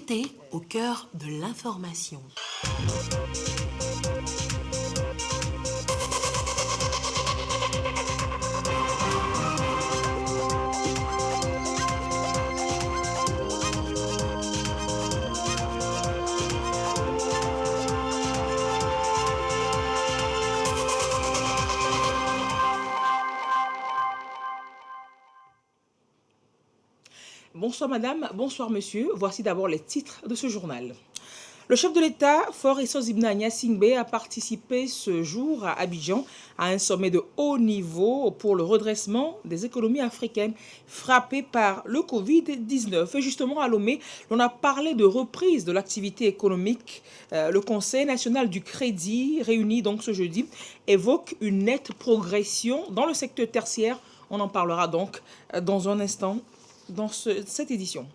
Vérité au cœur de l'information. Bonsoir madame, bonsoir monsieur. Voici d'abord les titres de ce journal. Le chef de l'État, Faure Essozimna Gnassingbé, a participé ce jour à Abidjan à un sommet de haut niveau pour le redressement des économies africaines frappées par le Covid-19. Et justement, à Lomé, l'on a parlé de reprise de l'activité économique. Le Conseil national du crédit, réuni donc ce jeudi, évoque une nette progression dans le secteur tertiaire. On en parlera donc dans un instant dans cette édition.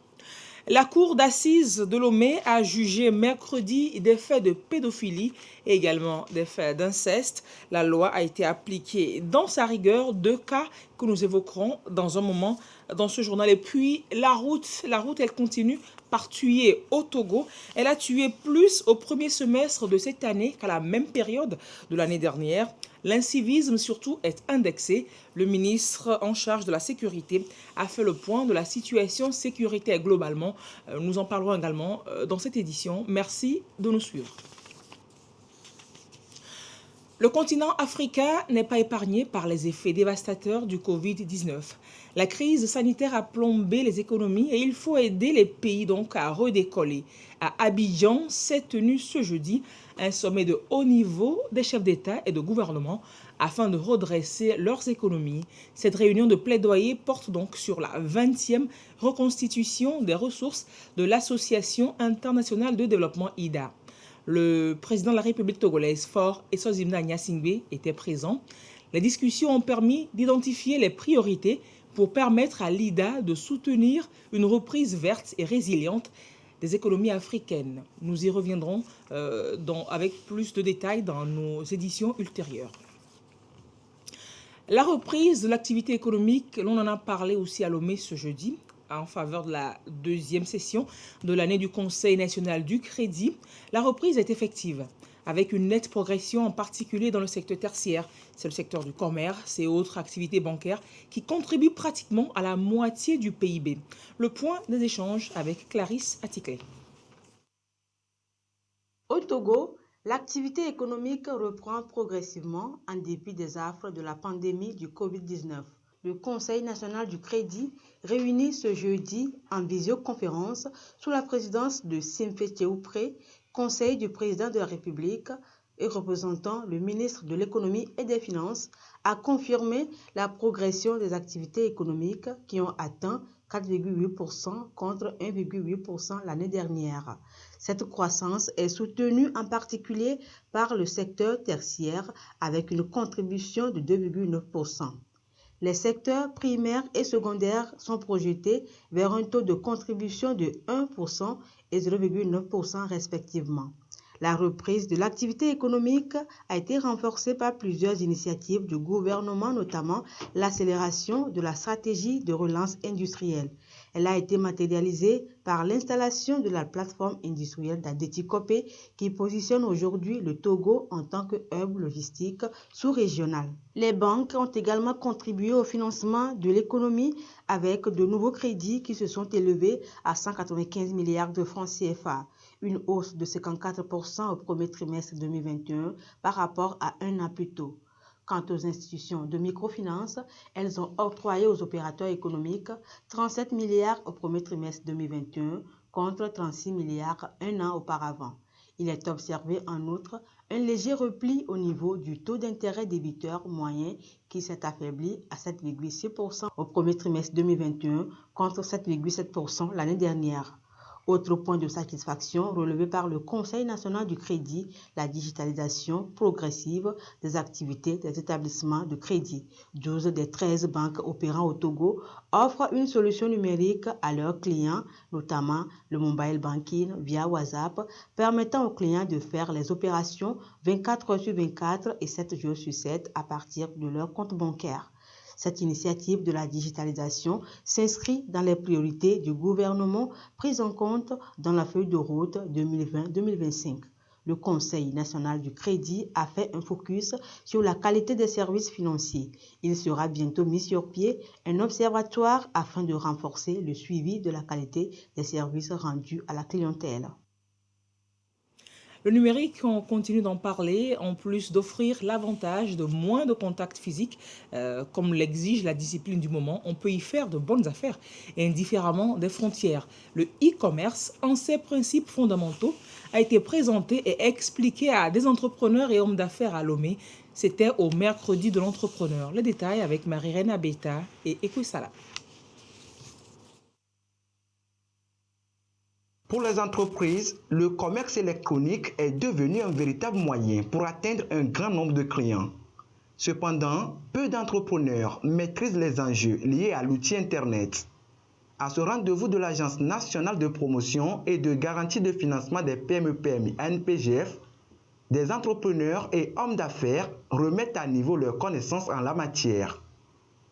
La cour d'assises de Lomé a jugé mercredi des faits de pédophilie et également des faits d'inceste. La loi a été appliquée dans sa rigueur, 2 cas que nous évoquerons dans un moment dans ce journal. Et puis la route, elle continue par tuer au Togo. Elle a tué plus au premier semestre de cette année qu'à la même période de l'année dernière. L'incivisme surtout est indexé. Le ministre en charge de la sécurité a fait le point de la situation sécuritaire globalement. Nous en parlerons également dans cette édition. Merci de nous suivre. Le continent africain n'est pas épargné par les effets dévastateurs du Covid-19. La crise sanitaire a plombé les économies et il faut aider les pays donc à redécoller. À Abidjan s'est tenu ce jeudi un sommet de haut niveau des chefs d'État et de gouvernement afin de redresser leurs économies. Cette réunion de plaidoyer porte donc sur la 20e reconstitution des ressources de l'Association internationale de développement IDA. Le président de la République togolaise, Faure Essozimna Gnassingbé, était présent. Les discussions ont permis d'identifier les priorités pour permettre à l'IDA de soutenir une reprise verte et résiliente des économies africaines. Nous y reviendrons avec plus de détails dans nos éditions ultérieures. La reprise de l'activité économique, l'on en a parlé aussi à Lomé ce jeudi, en faveur de la 2e session de l'année du Conseil national du crédit. La reprise est effective, avec une nette progression en particulier dans le secteur tertiaire. C'est le secteur du commerce et autres activités bancaires qui contribuent pratiquement à la moitié du PIB. Le point des échanges avec Clarisse Atikle. Au Togo, l'activité économique reprend progressivement en dépit des affres de la pandémie du Covid-19. Le Conseil national du crédit, réuni ce jeudi en visioconférence sous la présidence de Simfe Théoupré, conseil du président de la République et représentant le ministre de l'économie et des finances, a confirmé la progression des activités économiques qui ont atteint 4,8% contre 1,8% l'année dernière. Cette croissance est soutenue en particulier par le secteur tertiaire avec une contribution de 2,9%. Les secteurs primaires et secondaires sont projetés vers un taux de contribution de 1% et 0,9% respectivement. La reprise de l'activité économique a été renforcée par plusieurs initiatives du gouvernement, notamment l'accélération de la stratégie de relance industrielle. Elle a été matérialisée par l'installation de la plateforme industrielle d'Adétikopé qui positionne aujourd'hui le Togo en tant que hub logistique sous-régional. Les banques ont également contribué au financement de l'économie avec de nouveaux crédits qui se sont élevés à 195 milliards de francs CFA, une hausse de 54% au premier trimestre 2021 par rapport à un an plus tôt. Quant aux institutions de microfinance, elles ont octroyé aux opérateurs économiques 37 milliards au premier trimestre 2021 contre 36 milliards un an auparavant. Il est observé en outre un léger repli au niveau du taux d'intérêt débiteur moyen qui s'est affaibli à 7,6% au premier trimestre 2021 contre 7,7% l'année dernière. Autre point de satisfaction relevé par le Conseil national du crédit, la digitalisation progressive des activités des établissements de crédit. 12 des 13 banques opérant au Togo offrent une solution numérique à leurs clients, notamment le mobile banking via WhatsApp, permettant aux clients de faire les opérations 24 heures sur 24 et 7 jours sur 7 à partir de leur compte bancaire. Cette initiative de la digitalisation s'inscrit dans les priorités du gouvernement prises en compte dans la feuille de route 2020-2025. Le Conseil national du crédit a fait un focus sur la qualité des services financiers. Il sera bientôt mis sur pied un observatoire afin de renforcer le suivi de la qualité des services rendus à la clientèle. Le numérique, on continue d'en parler, en plus d'offrir l'avantage de moins de contacts physiques, comme l'exige la discipline du moment, on peut y faire de bonnes affaires, indifféremment des frontières. Le e-commerce, en ses principes fondamentaux, a été présenté et expliqué à des entrepreneurs et hommes d'affaires à Lomé. C'était au mercredi de l'entrepreneur. Les détails avec Marie-Reine Abeta et Ekwesala. Pour les entreprises, le commerce électronique est devenu un véritable moyen pour atteindre un grand nombre de clients. Cependant, peu d'entrepreneurs maîtrisent les enjeux liés à l'outil Internet. À ce rendez-vous de l'Agence nationale de promotion et de garantie de financement des PME-PMI ANPGF, des entrepreneurs et hommes d'affaires remettent à niveau leurs connaissances en la matière.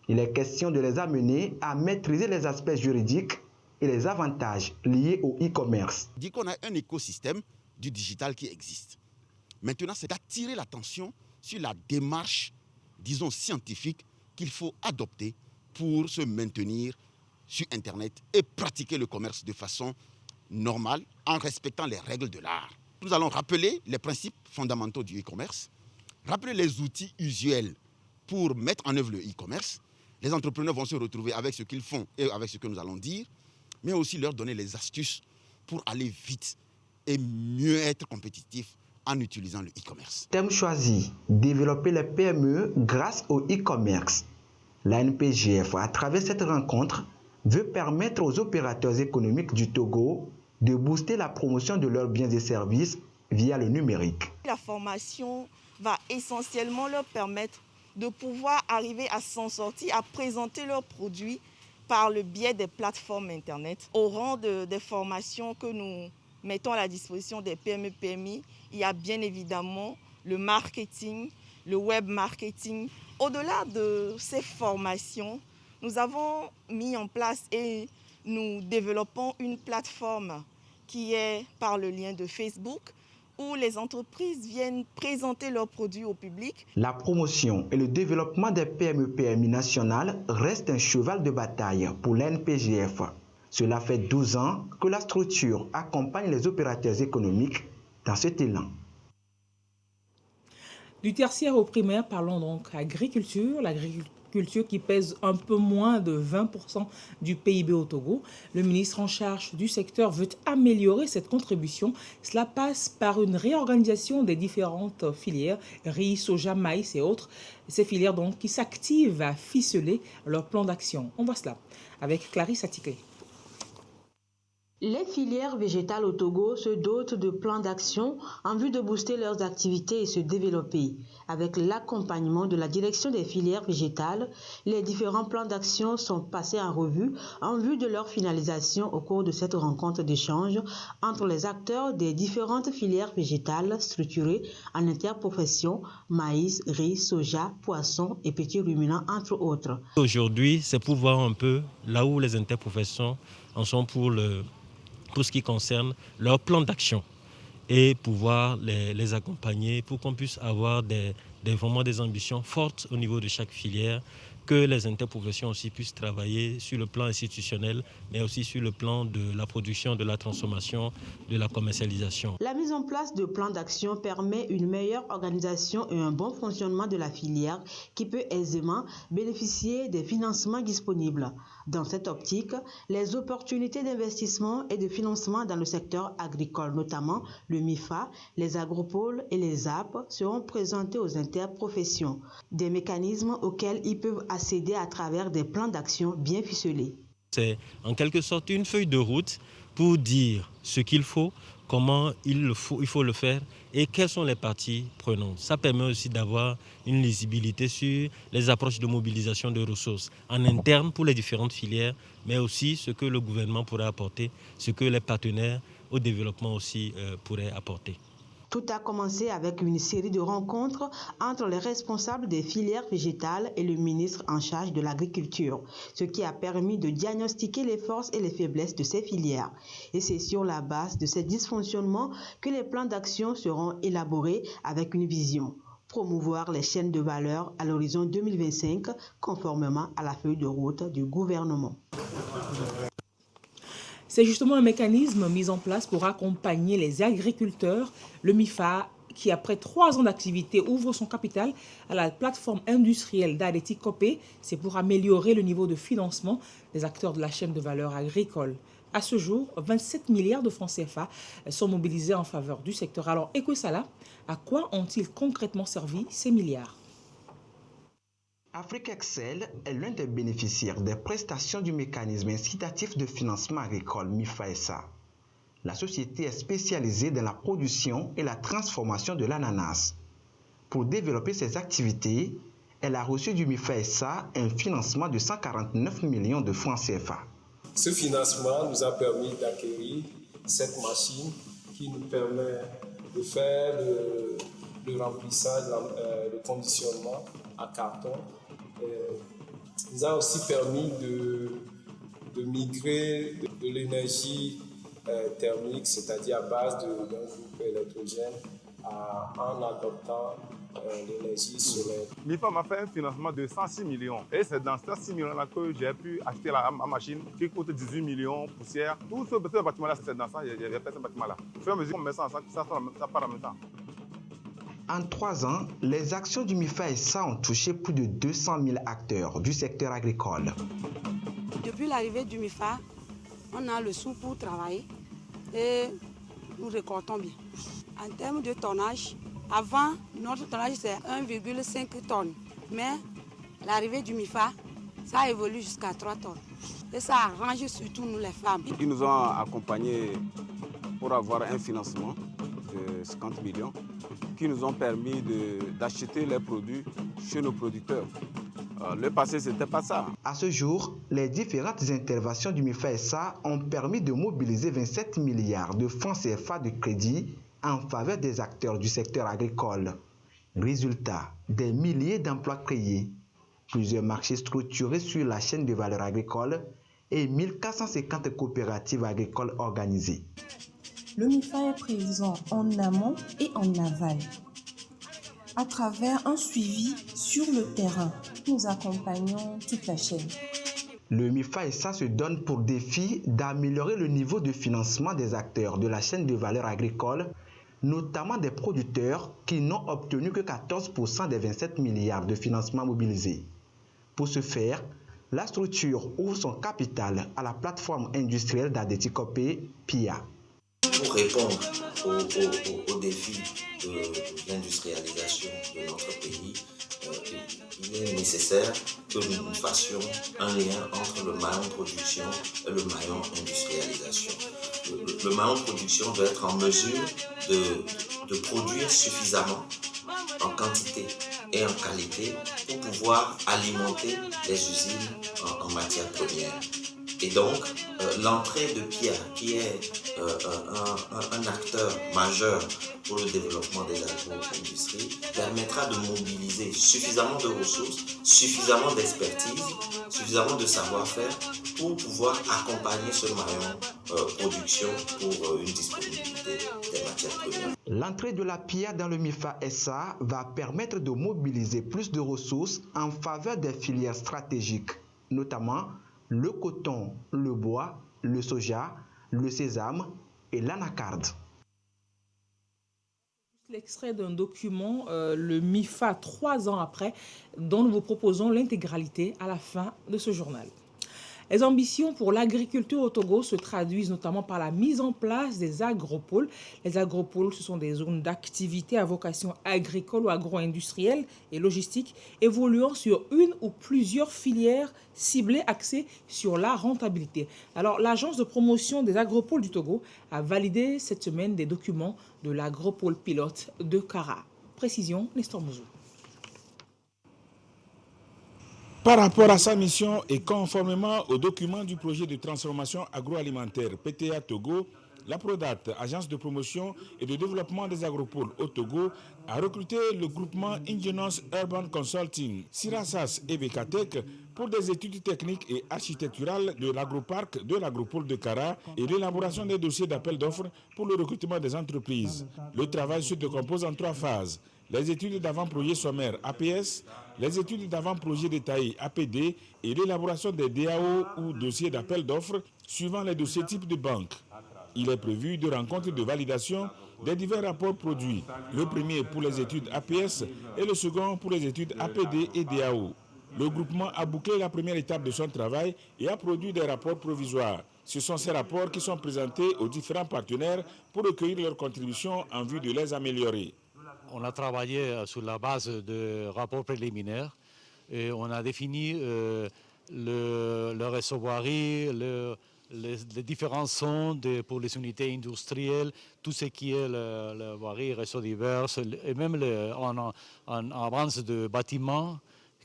Il est question de les amener à maîtriser les aspects juridiques et les avantages liés au e-commerce. On dit qu'on a un écosystème du digital qui existe. Maintenant, c'est d'attirer l'attention sur la démarche, disons, scientifique qu'il faut adopter pour se maintenir sur Internet et pratiquer le commerce de façon normale en respectant les règles de l'art. Nous allons rappeler les principes fondamentaux du e-commerce, rappeler les outils usuels pour mettre en œuvre le e-commerce. Les entrepreneurs vont se retrouver avec ce qu'ils font et avec ce que nous allons dire, mais aussi leur donner les astuces pour aller vite et mieux être compétitif en utilisant le e-commerce. Thème choisi, développer les PME grâce au e-commerce. La NPGF, à travers cette rencontre, veut permettre aux opérateurs économiques du Togo de booster la promotion de leurs biens et services via le numérique. La formation va essentiellement leur permettre de pouvoir arriver à s'en sortir, à présenter leurs produits par le biais des plateformes Internet. Au rang des formations que nous mettons à la disposition des PME-PMI, il y a bien évidemment le marketing, le web marketing. Au-delà de ces formations, nous avons mis en place et nous développons une plateforme qui est par le lien de Facebook, où les entreprises viennent présenter leurs produits au public. La promotion et le développement des PME-PMI nationales restent un cheval de bataille pour l'NPGF. Cela fait 12 ans que la structure accompagne les opérateurs économiques dans cet élan. Du tertiaire au primaire, parlons donc agriculture. L'agriculture qui pèse un peu moins de 20% du PIB au Togo. Le ministre en charge du secteur veut améliorer cette contribution. Cela passe par une réorganisation des différentes filières, riz, soja, maïs et autres. Ces filières donc qui s'activent à ficeler leur plan d'action. On voit cela avec Clarisse Atiklé. Les filières végétales au Togo se dotent de plans d'action en vue de booster leurs activités et se développer. Avec l'accompagnement de la direction des filières végétales, les différents plans d'action sont passés en revue en vue de leur finalisation au cours de cette rencontre d'échange entre les acteurs des différentes filières végétales structurées en interprofession, maïs, riz, soja, poisson et petits ruminants, entre autres. Aujourd'hui, c'est pour voir un peu là où les interprofessions en sont pour ce qui concerne leur plan d'action et pouvoir les accompagner pour qu'on puisse avoir vraiment des ambitions fortes au niveau de chaque filière, que les interprofessions aussi puissent travailler sur le plan institutionnel, mais aussi sur le plan de la production, de la transformation, de la commercialisation. La mise en place de plans d'action permet une meilleure organisation et un bon fonctionnement de la filière qui peut aisément bénéficier des financements disponibles. Dans cette optique, les opportunités d'investissement et de financement dans le secteur agricole, notamment le MIFA, les agropoles et les AP, seront présentés aux interprofessions, des mécanismes auxquels ils peuvent accéder à travers des plans d'action bien ficelés. C'est en quelque sorte une feuille de route pour dire ce qu'il faut, comment il faut le faire et quelles sont les parties prenantes. Ça permet aussi d'avoir une lisibilité sur les approches de mobilisation de ressources en interne pour les différentes filières, mais aussi ce que le gouvernement pourrait apporter, ce que les partenaires au développement aussi pourraient apporter. Tout a commencé avec une série de rencontres entre les responsables des filières végétales et le ministre en charge de l'agriculture, ce qui a permis de diagnostiquer les forces et les faiblesses de ces filières. Et c'est sur la base de ces dysfonctionnements que les plans d'action seront élaborés avec une vision: promouvoir les chaînes de valeur à l'horizon 2025, conformément à la feuille de route du gouvernement. C'est justement un mécanisme mis en place pour accompagner les agriculteurs, le MIFA, qui après 3 ans d'activité ouvre son capital à la plateforme industrielle d'Adeti Copé. C'est pour améliorer le niveau de financement des acteurs de la chaîne de valeur agricole. À ce jour, 27 milliards de francs CFA sont mobilisés en faveur du secteur. Alors, Ekwesala, à quoi ont-ils concrètement servi ces milliards? Afrique Excel est l'un des bénéficiaires des prestations du mécanisme incitatif de financement agricole MIFA-SA. La société est spécialisée dans la production et la transformation de l'ananas. Pour développer ses activités, elle a reçu du MIFA-SA un financement de 149 millions de francs CFA. Ce financement nous a permis d'acquérir cette machine qui nous permet de faire le remplissage, le conditionnement à carton. Nous a aussi permis de migrer de l'énergie thermique, c'est-à-dire à base d'un groupe électrogène, en adoptant l'énergie solaire. MIFA m'a fait un financement de 106 millions. Et c'est dans ces 6 millions-là que j'ai pu acheter ma machine qui coûte 18 millions, poussière. Tout ce bâtiment-là, c'est dans ça, j'ai fait ce bâtiment-là. Au fur et à mesure qu'on met ça ensemble, ça part en même temps. En 3 ans, les actions du MIFA-SA ont touché plus de 200 000 acteurs du secteur agricole. Depuis l'arrivée du MIFA, on a le sou pour travailler et nous récoltons bien. En termes de tonnage, avant, notre tonnage c'est 1,5 tonnes. Mais l'arrivée du MIFA, ça évolue jusqu'à 3 tonnes. Et ça arrange surtout nous les femmes. Ils nous ont accompagnés pour avoir un financement de 50 millions qui nous ont permis d'acheter les produits chez nos producteurs. Le passé, ce n'était pas ça. À ce jour, les différentes interventions du MIFA-SA ont permis de mobiliser 27 milliards de francs CFA de crédit en faveur des acteurs du secteur agricole. Résultat, des milliers d'emplois créés, plusieurs marchés structurés sur la chaîne de valeur agricole et 1450 coopératives agricoles organisées. Le MIFA est présent en amont et en aval. À travers un suivi sur le terrain, nous accompagnons toute la chaîne. Le MIFA-SA se donne pour défi d'améliorer le niveau de financement des acteurs de la chaîne de valeur agricole, notamment des producteurs qui n'ont obtenu que 14% des 27 milliards de financement mobilisés. Pour ce faire, la structure ouvre son capital à la plateforme industrielle d'Adeti Copé, PIA. Pour répondre aux défis de l'industrialisation de notre pays, il est nécessaire que nous fassions un lien entre le maillon production et le maillon industrialisation. Le maillon production doit être en mesure de produire suffisamment en quantité et en qualité pour pouvoir alimenter les usines en matière première. Et donc, l'entrée de PIA, qui est un acteur majeur pour le développement des agro-industries, permettra de mobiliser suffisamment de ressources, suffisamment d'expertise, suffisamment de savoir-faire pour pouvoir accompagner ce maillon production pour une disponibilité des matières premières. L'entrée de la PIA dans le MIFA-SA va permettre de mobiliser plus de ressources en faveur des filières stratégiques, notamment le coton, le bois, le soja, le sésame et l'anacarde. L'extrait d'un document, le MIFA 3 ans après, dont nous vous proposons l'intégralité à la fin de ce journal. Les ambitions pour l'agriculture au Togo se traduisent notamment par la mise en place des agropoles. Les agropoles, ce sont des zones d'activité à vocation agricole ou agro-industrielle et logistique, évoluant sur une ou plusieurs filières ciblées axées sur la rentabilité. Alors, l'agence de promotion des agropoles du Togo a validé cette semaine des documents de l'agropole pilote de Kara. Précision, Nestor Mouzou. Par rapport à sa mission et conformément aux documents du projet de transformation agroalimentaire PTA Togo, La Prodat, agence de promotion et de développement des agropoles au Togo, a recruté le groupement Ingenos Urban Consulting, Sirasas et Bekatec pour des études techniques et architecturales de l'agroparc de l'agropole de Kara et l'élaboration des dossiers d'appel d'offres pour le recrutement des entreprises. Le travail se décompose en 3 phases. Les études d'avant-projet sommaire APS, les études d'avant-projet détaillé APD et l'élaboration des DAO ou dossiers d'appel d'offres suivant les dossiers types de banque. Il est prévu de rencontres de validation des divers rapports produits. Le premier pour les études APS et le second pour les études APD et DAO. Le groupement a bouclé la première étape de son travail et a produit des rapports provisoires. Ce sont ces rapports qui sont présentés aux différents partenaires pour recueillir leurs contributions en vue de les améliorer. On a travaillé sur la base de rapports préliminaires et on a défini le réservoirie, les différents sondes pour les unités industrielles, tout ce qui est le voirie, réseaux divers, et même en avance de bâtiments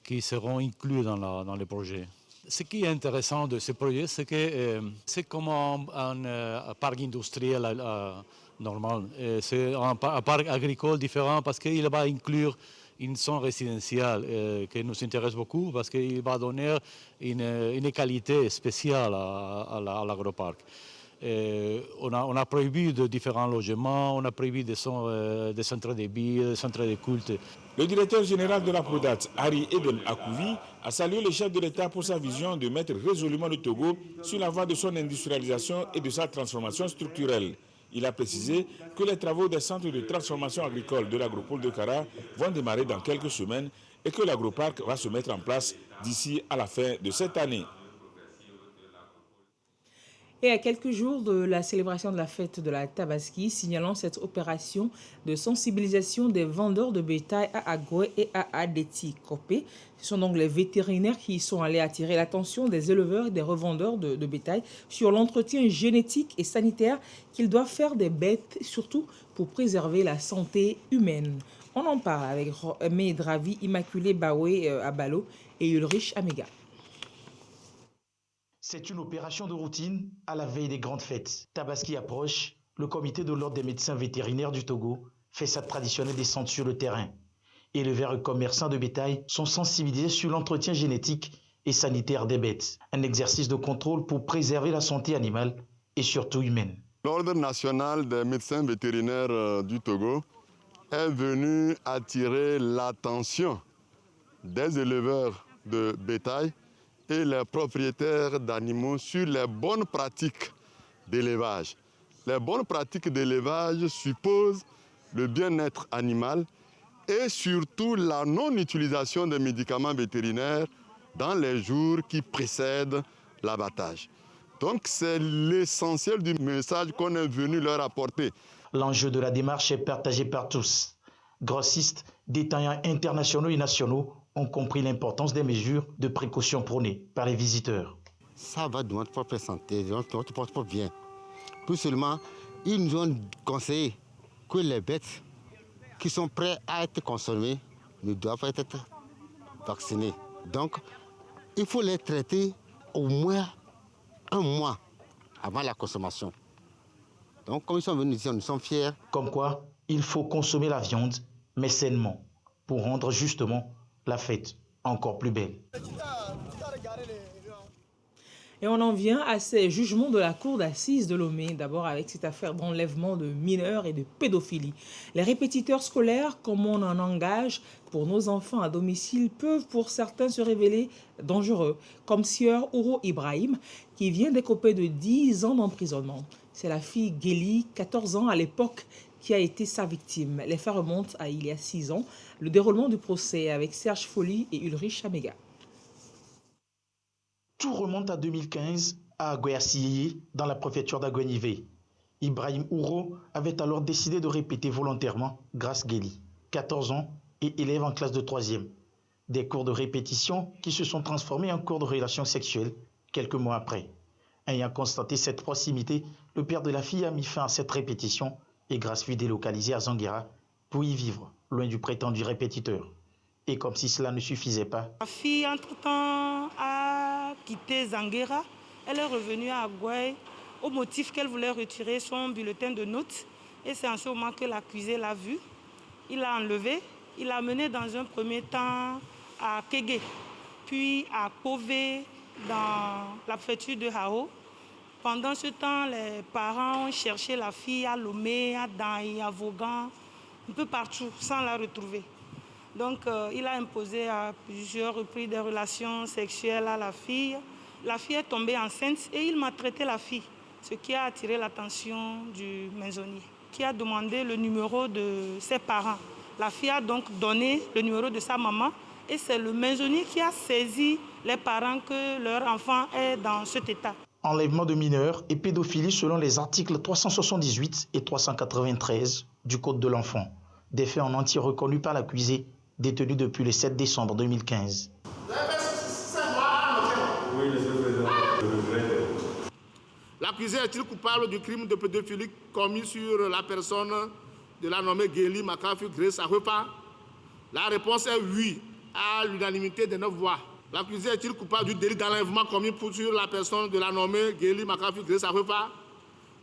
qui seront inclus dans le projet. Ce qui est intéressant de ce projet, c'est que c'est comme un parc industriel normal. C'est un parc agricole différent parce qu'il va inclure une zone résidentielle qui nous intéresse beaucoup parce qu'il va donner une qualité spéciale à l'agroparc. On a prévu de différents logements, on a prévu des centres de vie, des centres de culte. Le directeur général de la Prodat, Harry Edem Akouvi, a salué le chef de l'État pour sa vision de mettre résolument le Togo sur la voie de son industrialisation et de sa transformation structurelle. Il a précisé que les travaux des centres de transformation agricole de l'agropole de Kara vont démarrer dans quelques semaines et que l'agroparc va se mettre en place d'ici à la fin de cette année. Et à quelques jours de la célébration de la fête de la Tabaski, signalant cette opération de sensibilisation des vendeurs de bétail à Agoué et à Adeti Kopé. Ce sont donc les vétérinaires qui sont allés attirer l'attention des éleveurs et des revendeurs de bétail sur l'entretien génétique et sanitaire qu'ils doivent faire des bêtes, surtout pour préserver la santé humaine. On en parle avec Medravi Immaculé Baoué Abalo et Ulrich Amega. C'est une opération de routine à la veille des grandes fêtes. Tabaski approche, le comité de l'ordre des médecins vétérinaires du Togo fait sa traditionnelle descente sur le terrain. Éleveurs et commerçants de bétail sont sensibilisés sur l'entretien génétique et sanitaire des bêtes. Un exercice de contrôle pour préserver la santé animale et surtout humaine. L'Ordre national des médecins vétérinaires du Togo est venu attirer l'attention des éleveurs de bétail et les propriétaires d'animaux sur les bonnes pratiques d'élevage. Les bonnes pratiques d'élevage supposent le bien-être animal et surtout la non-utilisation des médicaments vétérinaires dans les jours qui précèdent l'abattage. Donc c'est l'essentiel du message qu'on est venu leur apporter. L'enjeu de la démarche est partagé par tous. Grossistes, détaillants internationaux et nationaux ont compris l'importance des mesures de précaution prônées par les visiteurs. Ça va de notre propre santé, de notre propre bien. Tout seulement, ils nous ont conseillé que les bêtes qui sont prêtes à être consommées ne doivent pas être vaccinées. Donc, il faut les traiter au moins 1 mois avant la consommation. Donc, comme ils sont venus ici, nous sommes fiers. Comme quoi, il faut consommer la viande, mais sainement, pour rendre justement la fête encore plus belle. Et on en vient à ces jugements de la cour d'assises de Lomé, d'abord avec cette affaire d'enlèvement de mineurs et de pédophilie. Les répétiteurs scolaires, comme on en engage pour nos enfants à domicile, peuvent pour certains se révéler dangereux, comme Sieur Ouro Ibrahim, qui vient d'écoper de 10 ans d'emprisonnement. C'est la fille Géli, 14 ans à l'époque, qui a été sa victime. Les faits remontent à il y a 6 ans. Le déroulement du procès avec Serge Folly et Ulrich Amega. Tout remonte à 2015 à Agoué-Assiyé, dans la préfecture d'Agoué-Nivé. Ibrahim Ouro avait alors décidé de répéter volontairement Grace Géli, 14 ans et élève en classe de 3e. Des cours de répétition qui se sont transformés en cours de relations sexuelles quelques mois après. Ayant constaté cette proximité, le père de la fille a mis fin à cette répétition et Grace fut délocalisée à Zanguera pour y vivre, loin du prétendu répétiteur. Et comme si cela ne suffisait pas, la fille, entre-temps, a quitté Zanguera. Elle est revenue à Agoué au motif qu'elle voulait retirer son bulletin de notes. Et c'est en ce moment que l'accusé l'a vu. Il l'a enlevé. Il l'a mené dans un premier temps à Kégué, puis à Kové, dans la préfecture de Hao. Pendant ce temps, les parents ont cherché la fille à Lomé, à Daï, à Vaughan, un peu partout, sans la retrouver. Donc, il a imposé à plusieurs reprises des relations sexuelles à la fille. La fille est tombée enceinte et il maltraitait la fille, ce qui a attiré l'attention du maisonnier, qui a demandé le numéro de ses parents. La fille a donc donné le numéro de sa maman et c'est le maisonnier qui a saisi les parents que leur enfant est dans cet état. Enlèvement de mineurs et pédophilie selon les articles 378 et 393 du Code de l'enfant. Des faits en entier reconnus par l'accusé, détenu depuis le 7 décembre 2015. L'accusé est-il coupable du crime de pédophilie commis sur la personne de la nommée Gélie Makafu Grace Arepa? La réponse est oui, à l'unanimité des 9 voix. L'accusé est-il coupable du délit d'enlèvement commis sur la personne de la nommée Gélie Makafu Grace Arepa?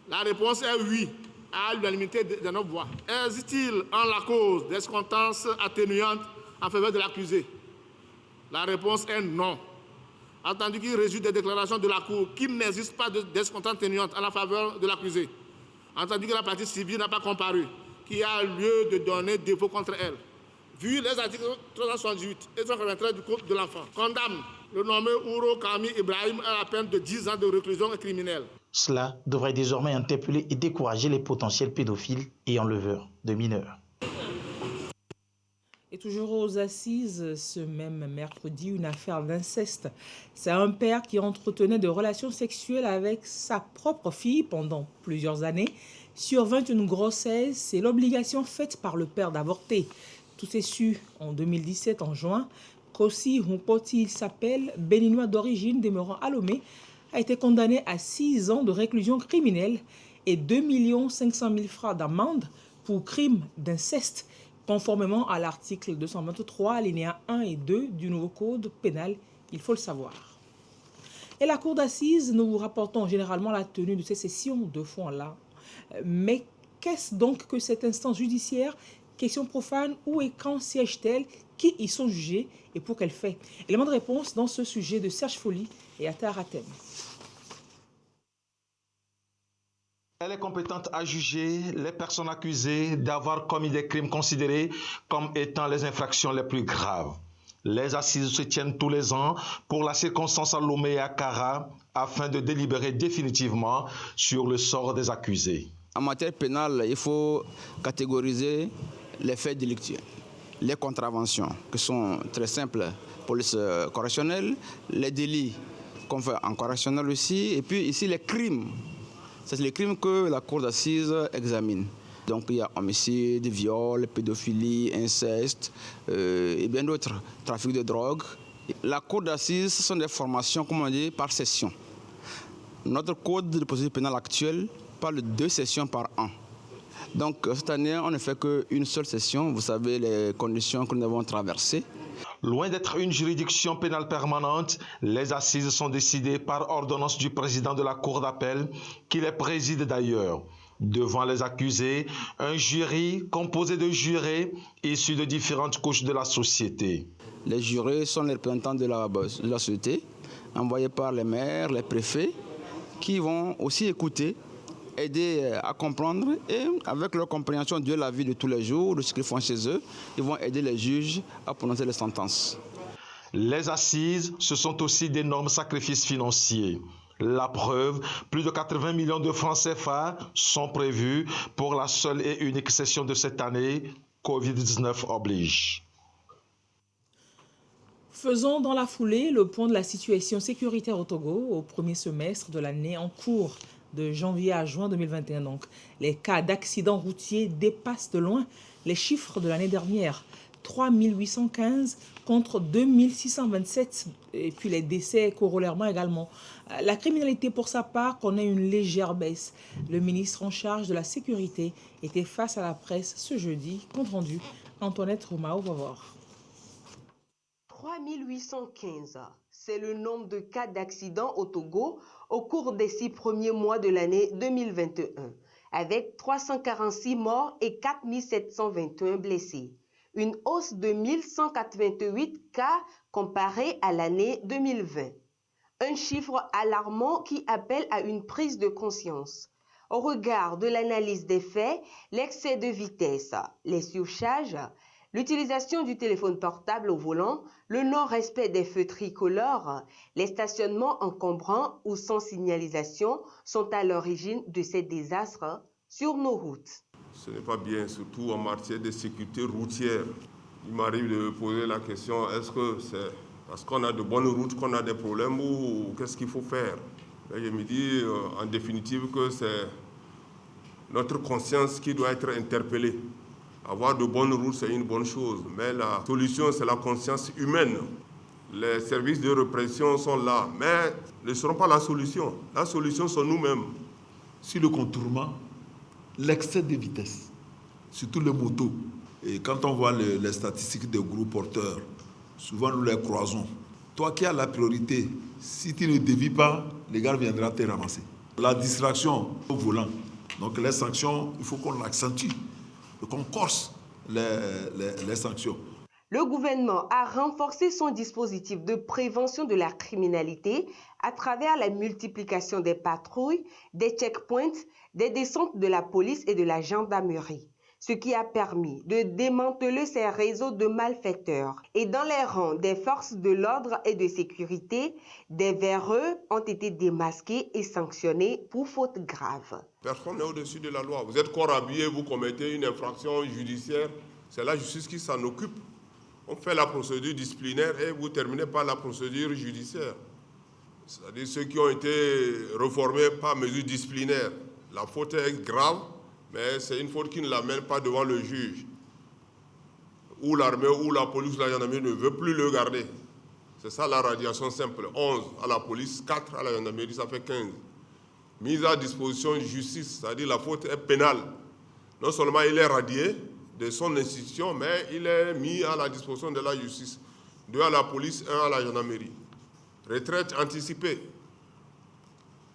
La réponse est oui, à l'unanimité des 9 voix. Existe-t-il en la cause des circonstances atténuantes en faveur de l'accusé? La réponse est non. Attendu qu'il résulte des déclarations de la Cour qu'il n'existe pas de circonstances atténuantes en la faveur de l'accusé, entendu que la partie civile n'a pas comparu, qu'il y a lieu de donner défaut contre elle, vu les articles 378 et 393 du Code de l'enfant, condamne le nommé Ouro Kami Ibrahim à la peine de 10 ans de réclusion criminelle. Cela devrait désormais interpeller et décourager les potentiels pédophiles et enleveurs de mineurs. Et toujours aux assises, ce même mercredi, une affaire d'inceste. C'est un père qui entretenait de relations sexuelles avec sa propre fille pendant plusieurs années. Survint une grossesse, c'est l'obligation faite par le père d'avorter. Tout s'est su en 2017, en juin. Kossi Humpoti, il s'appelle, béninois d'origine, demeurant à Lomé, a été condamné à 6 ans de réclusion criminelle et 2 500 000 francs d'amende pour crime d'inceste, conformément à l'article 223, alinéa 1 et 2 du nouveau code pénal, il faut le savoir. Et la cour d'assises, nous vous rapportons généralement la tenue de ces sessions de fond-là. Mais qu'est-ce donc que cette instance judiciaire? Question profane, où et quand siège-t-elle? Qui y sont jugés et pour quel fait? Élément de réponse dans ce sujet de Serge Folly et Attar Atem. Elle est compétente à juger les personnes accusées d'avoir commis des crimes considérés comme étant les infractions les plus graves. Les assises se tiennent tous les ans pour la circonstance à Lomé et à Kara afin de délibérer définitivement sur le sort des accusés. En matière pénale, il faut catégoriser les faits délictueux, les contraventions qui sont très simples, police correctionnelle, les délits qu'on fait en correctionnel aussi, et puis ici les crimes. C'est les crimes que la cour d'assises examine. Donc il y a homicide, viol, pédophilie, inceste et bien d'autres, trafic de drogue. La cour d'assises, ce sont des formations, comme on dit, par session. Notre code de procédure pénale actuel parle de 2 sessions par an. Donc cette année, on ne fait qu'une seule session. Vous savez les conditions que nous avons traversées. Loin d'être une juridiction pénale permanente, les assises sont décidées par ordonnance du président de la cour d'appel, qui les préside d'ailleurs. Devant les accusés, un jury composé de jurés issus de différentes couches de la société. Les jurés sont les représentants de la société, envoyés par les maires, les préfets, qui vont aussi écouter, aider à comprendre et avec leur compréhension de la vie de tous les jours, de ce qu'ils font chez eux, ils vont aider les juges à prononcer les sentences. Les assises, ce sont aussi d'énormes sacrifices financiers. La preuve, plus de 80 millions de francs CFA sont prévus pour la seule et unique session de cette année, Covid-19 oblige. Faisons dans la foulée le point de la situation sécuritaire au Togo au premier semestre de l'année en cours. De janvier à juin 2021, donc. Les cas d'accidents routiers dépassent de loin les chiffres de l'année dernière. 3 815 contre 2 627. Et puis les décès corollairement également. La criminalité, pour sa part, connaît une légère baisse. Le ministre en charge de la sécurité était face à la presse ce jeudi. Compte rendu, Antoinette Roumao va voir. 3 815, C'est le nombre de cas d'accidents au Togo au cours des 6 premiers mois de l'année 2021, avec 346 morts et 4 721 blessés. Une hausse de 1188 cas comparé à l'année 2020. Un chiffre alarmant qui appelle à une prise de conscience. Au regard de l'analyse des faits, l'excès de vitesse, les surcharges, l'utilisation du téléphone portable au volant, le non-respect des feux tricolores, les stationnements encombrants ou sans signalisation sont à l'origine de ces désastres sur nos routes. Ce n'est pas bien, surtout en matière de sécurité routière. Il m'arrive de me poser la question, est-ce que c'est parce qu'on a de bonnes routes qu'on a des problèmes ou qu'est-ce qu'il faut faire? Et je me dis en définitive que c'est notre conscience qui doit être interpellée. Avoir de bonnes routes, c'est une bonne chose, mais la solution, c'est la conscience humaine. Les services de répression sont là, mais ne seront pas la solution. La solution, c'est nous-mêmes. Sur le contournement, l'excès de vitesse, surtout les motos. Et quand on voit les statistiques des gros porteurs, souvent nous les croisons. Toi qui as la priorité, si tu ne dévies pas, les gars viendront te ramasser. La distraction au volant. Donc les sanctions, il faut qu'on l'accentue, qu'on corse les sanctions. Le gouvernement a renforcé son dispositif de prévention de la criminalité à travers la multiplication des patrouilles, des checkpoints, des descentes de la police et de la gendarmerie, ce qui a permis de démanteler ces réseaux de malfaiteurs. Et dans les rangs des forces de l'ordre et de sécurité, des véreux ont été démasqués et sanctionnés pour fautes graves. Personne n'est au-dessus de la loi. Vous êtes corps habillé, vous commettez une infraction judiciaire, c'est la justice qui s'en occupe. On fait la procédure disciplinaire et vous terminez par la procédure judiciaire. C'est-à-dire ceux qui ont été reformés par mesure disciplinaire. La faute est grave, mais c'est une faute qui ne l'amène pas devant le juge. Ou l'armée, ou la police, ou la gendarmerie ne veut plus le garder. C'est ça la radiation simple. 11 à la police, 4 à la gendarmerie, ça fait 15. Mise à disposition de justice, c'est-à-dire la faute est pénale. Non seulement il est radié de son institution, mais il est mis à la disposition de la justice. 2 à la police, 1 à la gendarmerie. Retraite anticipée.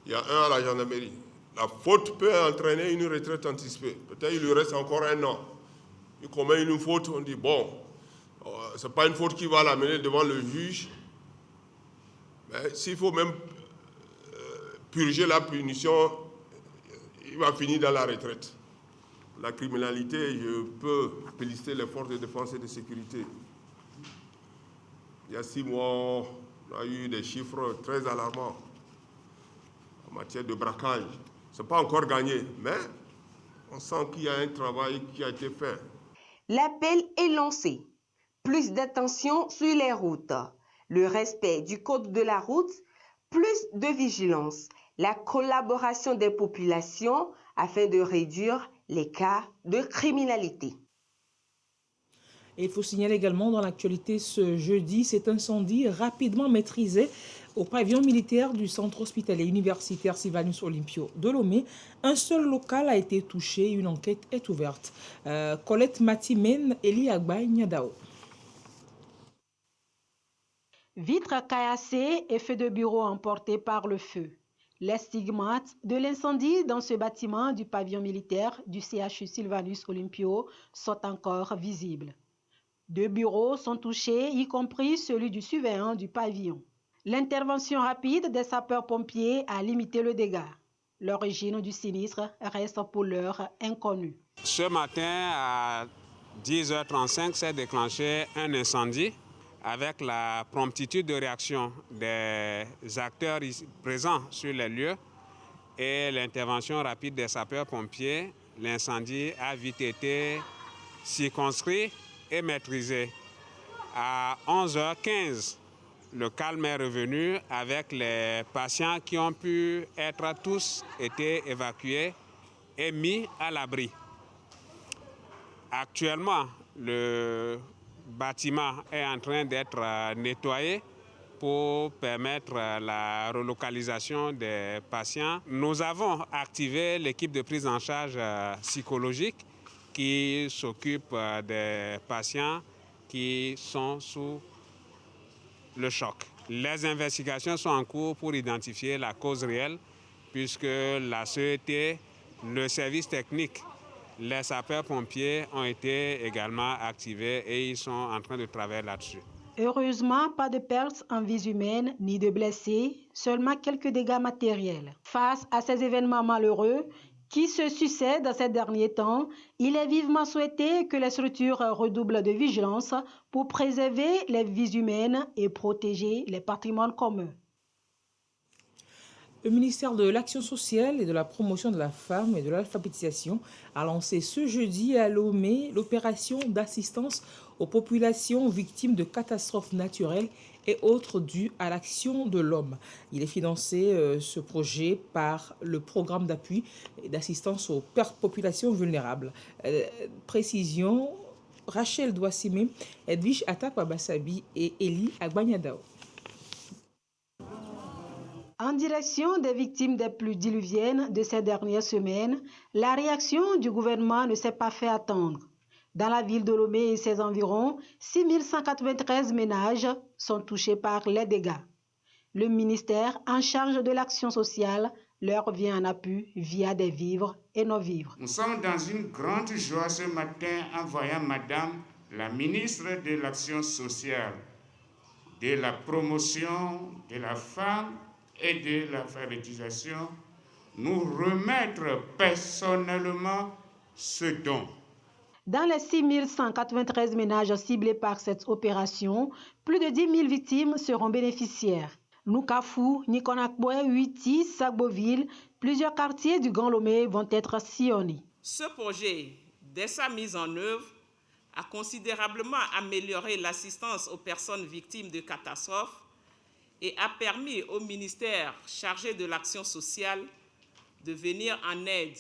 Il y a 1 à la gendarmerie. La faute peut entraîner une retraite anticipée. Peut-être qu'il lui reste encore 1 an. Il commet une faute, on dit, bon, ce n'est pas une faute qui va l'amener devant le juge. Mais s'il faut même purger la punition, il va finir dans la retraite. La criminalité, je peux féliciter les forces de défense et de sécurité. Il y a 6 mois, on a eu des chiffres très alarmants en matière de braquage. Ce n'est pas encore gagné, mais on sent qu'il y a un travail qui a été fait. L'appel est lancé. Plus d'attention sur les routes, le respect du code de la route, plus de vigilance, la collaboration des populations afin de réduire les cas de criminalité. Et il faut signaler également dans l'actualité ce jeudi, cet incendie rapidement maîtrisé au pavillon militaire du centre hospitalier universitaire Sylvanus Olympio de Lomé. Un seul local a été touché, une enquête est ouverte. Colette Matimène, Eli Agbaï, Niadao. Vitres caillassées et feux de bureau emportés par le feu. Les stigmates de l'incendie dans ce bâtiment du pavillon militaire du CHU Sylvanus Olympio sont encore visibles. 2 bureaux sont touchés, y compris celui du surveillant du pavillon. L'intervention rapide des sapeurs-pompiers a limité le dégât. L'origine du sinistre reste pour l'heure inconnue. Ce matin, à 10h35, s'est déclenché un incendie avec la promptitude de réaction des acteurs présents sur les lieux et l'intervention rapide des sapeurs-pompiers. L'incendie a vite été circonscrit et maîtrisé. À 11h15, le calme est revenu avec les patients qui ont pu être tous été évacués et mis à l'abri. Actuellement, le bâtiment est en train d'être nettoyé pour permettre la relocalisation des patients. Nous avons activé l'équipe de prise en charge psychologique qui s'occupe des patients qui sont sous le choc. Les investigations sont en cours pour identifier la cause réelle, puisque la CET, le service technique, les sapeurs-pompiers ont été également activés et ils sont en train de travailler là-dessus. Heureusement, pas de pertes en vies humaines ni de blessés, seulement quelques dégâts matériels. Face à ces événements malheureux qui se succèdent ces derniers temps, il est vivement souhaité que les structures redoublent de vigilance pour préserver les vies humaines et protéger les patrimoines communs. Le ministère de l'Action sociale et de la promotion de la femme et de l'alphabétisation a lancé ce jeudi à Lomé l'opération d'assistance aux populations victimes de catastrophes naturelles et autres dues à l'action de l'homme. Il est financé, ce projet, par le programme d'appui et d'assistance aux populations vulnérables. Précision, Rachel Douassime, Edwige Atakwabasabi et Eli Agbanyadao. En direction des victimes des pluies diluviennes de ces dernières semaines, la réaction du gouvernement ne s'est pas fait attendre. Dans la ville de Lomé et ses environs, 6193 ménages sont touchés par les dégâts. Le ministère en charge de l'action sociale leur vient en appui via des vivres et non-vivres. Nous sommes dans une grande joie ce matin en voyant Madame la ministre de l'Action sociale, de la promotion de la femme et de l'alphabétisation nous remettre personnellement ce don. Dans les 6193 ménages ciblés par cette opération, plus de 10 000 victimes seront bénéficiaires. Noukafou, Nikonakboé, Huiti, Sagboville, plusieurs quartiers du Grand Lomé vont être sillonnés. Ce projet, dès sa mise en œuvre, a considérablement amélioré l'assistance aux personnes victimes de catastrophes et a permis au ministère chargé de l'action sociale de venir en aide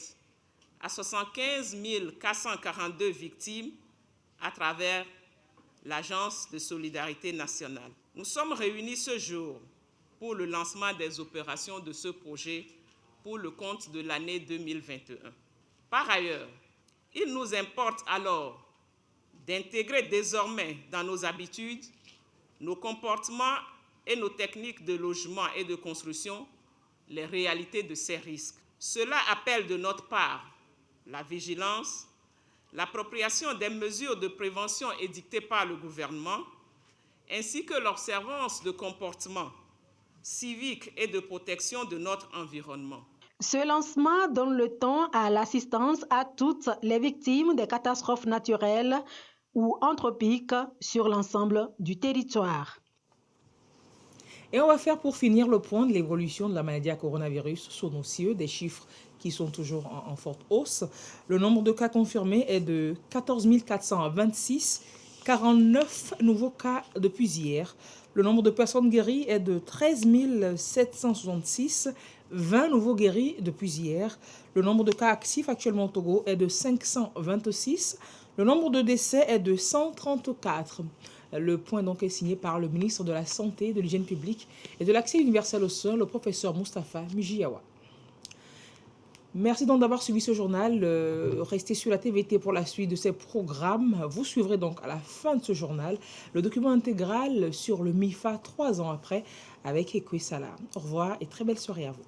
à 75 442 victimes à travers l'Agence de solidarité nationale. Nous sommes réunis ce jour pour le lancement des opérations de ce projet pour le compte de l'année 2021. Par ailleurs, il nous importe alors d'intégrer désormais dans nos habitudes, nos comportements et nos techniques de logement et de construction les réalités de ces risques. Cela appelle de notre part la vigilance, l'appropriation des mesures de prévention édictées par le gouvernement, ainsi que l'observance de comportements civiques et de protection de notre environnement. Ce lancement donne le temps à l'assistance à toutes les victimes des catastrophes naturelles ou anthropiques sur l'ensemble du territoire. Et on va faire pour finir le point de l'évolution de la maladie à coronavirus sur nos CIE, des chiffres qui sont toujours en forte hausse. Le nombre de cas confirmés est de 14 426, 49 nouveaux cas depuis hier. Le nombre de personnes guéries est de 13 766, 20 nouveaux guéris depuis hier. Le nombre de cas actifs actuellement au Togo est de 526. Le nombre de décès est de 134. Le point donc est signé par le ministre de la Santé, de l'Hygiène publique et de l'Accès universel aux soins, le professeur Moustapha Mijiawa. Merci donc d'avoir suivi ce journal. Restez sur la TVT pour la suite de ces programmes. Vous suivrez donc à la fin de ce journal le document intégral sur le MIFA 3 ans après avec Ekwe Salah. Au revoir et très belle soirée à vous.